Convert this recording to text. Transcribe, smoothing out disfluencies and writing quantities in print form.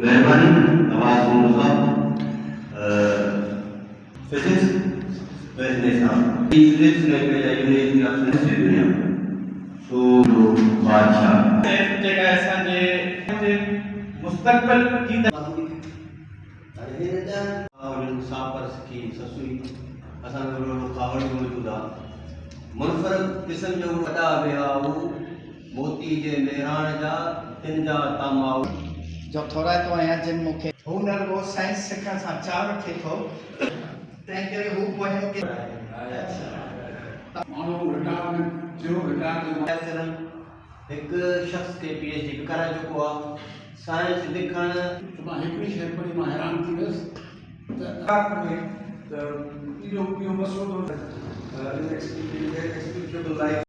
महिरबानी नवाज सोमरु साहब physics business physics में university दुनिया सो बादशाह जेका असांजे मुस्तक़बिल जी सापर्स की ससुई असां खावड़ मौजूद आहे मुनफरद क़िस्म जो वॾा विया मोती जे मेहरान जा तिन जा तामाउ जो थोरा तो आहियां जिन मूंखे हुनर वो साइंस सिखण सां चाह रखे थो तंहिं करे हू मुहिम खे माण्हू रिटायरमेंट जो रिटायरमेंट हिकु शख़्स खे PhD बि कराए चुको आहे साइंस लिखण मां हिकिड़ी शइ पढ़ी मां हैरान थी वियुसि त इहो मसइलो